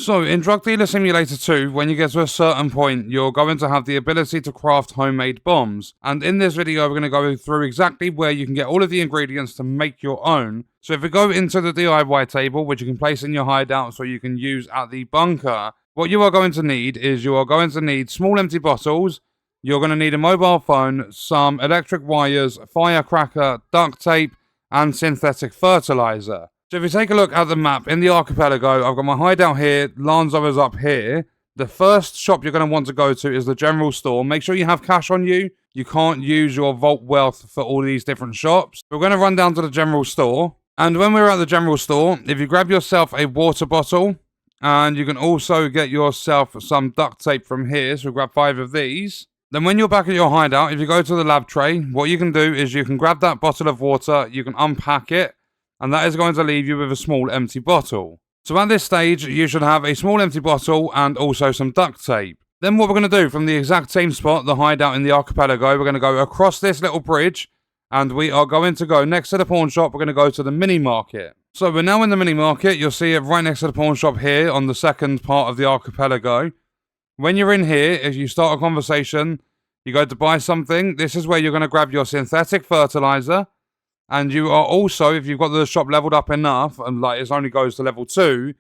So, in Drug Dealer Simulator 2, when you get to a certain point, you're going to have the ability to craft homemade bombs. And in this video, we're going to go through exactly where you can get all of the ingredients to make your own. So if we go into the DIY table, which you can place in your hideout so you can use at the bunker, what you are going to need is you are going to need small empty bottles, you're going to need a mobile phone, some electric wires, firecracker, duct tape, and synthetic fertilizer. So if you take a look at the map in the archipelago, I've got my hideout here, Lanzo is up here. The first shop you're going to want to go to is the general store. Make sure you have cash on you. You can't use your vault wealth for all these different shops. We're going to run down to the general store. And when we're at the general store, if you grab yourself a water bottle, and you can also get yourself some duct tape from here, so grab 5 of these. Then when you're back at your hideout, if you go to the lab tray, what you can do is you can grab that bottle of water, you can unpack it, and that is going to leave you with a small empty bottle. So at this stage, you should have a small empty bottle and also some duct tape. Then what we're going to do from the exact same spot, the hideout in the archipelago, we're going to go across this little bridge, and we are going to go next to the pawn shop, we're going to go to the mini market. So we're now in the mini market, you'll see it right next to the pawn shop here on the second part of the archipelago. When you're in here, if you start a conversation, you go to buy something, this is where you're going to grab your synthetic fertilizer. And you are also, if you've got the shop leveled up enough, and like it only goes to level 2,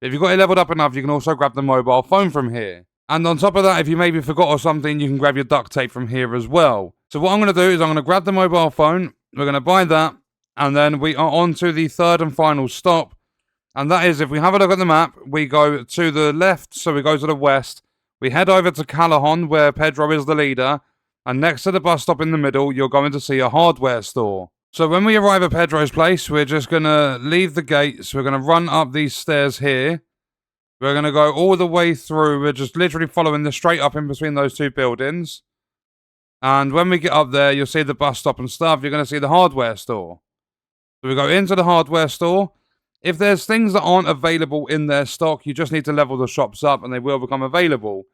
if you've got it leveled up enough, you can also grab the mobile phone from here. And on top of that, if you maybe forgot or something, you can grab your duct tape from here as well. So what I'm going to do is I'm going to grab the mobile phone, we're going to buy that, and then we are on to the third and final stop. And that is, if we have a look at the map, we go to the left, so we go to the west. We head over to Callahan, where Pedro is the leader. And next to the bus stop in the middle, you're going to see a hardware store. So when we arrive at Pedro's place, we're just going to leave the gates. We're going to run up these stairs here. We're going to go all the way through. We're just literally following the straight up in between those two buildings. And when we get up there, you'll see the bus stop and stuff. You're going to see the hardware store. So we go into the hardware store. If there's things that aren't available in their stock, you just need to level the shops up and they will become available.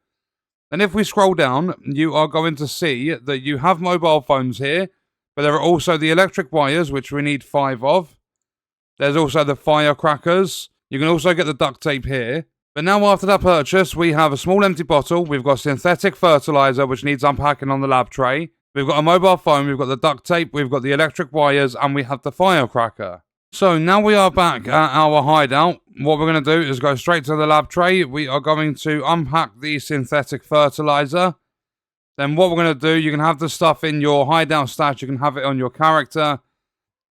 And if we scroll down, you are going to see that you have mobile phones here. But there are also the electric wires, which we need 5 of. There's also the firecrackers. You can also get the duct tape here. But now after that purchase, we have a small empty bottle. We've got synthetic fertilizer, which needs unpacking on the lab tray. We've got a mobile phone, we've got the duct tape, we've got the electric wires, and we have the firecracker. So now we are back at our hideout. What we're going to do is go straight to the lab tray. We are going to unpack the synthetic fertilizer. Then what we're going to do, you can have the stuff in your hideout stash, you can have it on your character.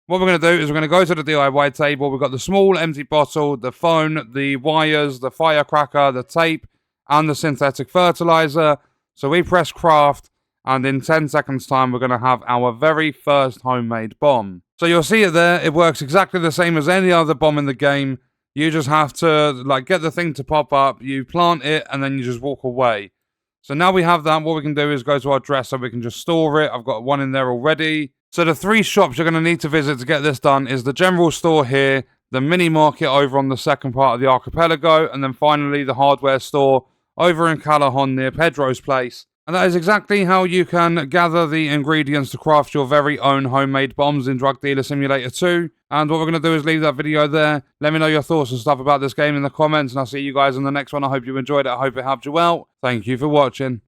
What we're going to do is we're going to go to the DIY table. We've got the small empty bottle, the phone, the wires, the firecracker, the tape, and the synthetic fertilizer. So we press craft, and in 10 seconds time, we're going to have our very first homemade bomb. So you'll see it there. It works exactly the same as any other bomb in the game. You just have to get the thing to pop up, you plant it, and then you just walk away. So now we have that, what we can do is go to our dresser, we can just store it. I've got one in there already. So the 3 shops you're going to need to visit to get this done is the general store here, the mini market over on the second part of the archipelago, and then finally the hardware store over in Callahan near Pedro's place. And that is exactly how you can gather the ingredients to craft your very own homemade bombs in Drug Dealer Simulator 2. And what we're going to do is leave that video there. Let me know your thoughts and stuff about this game in the comments, and I'll see you guys in the next one. I hope you enjoyed it. I hope it helped you out. Thank you for watching.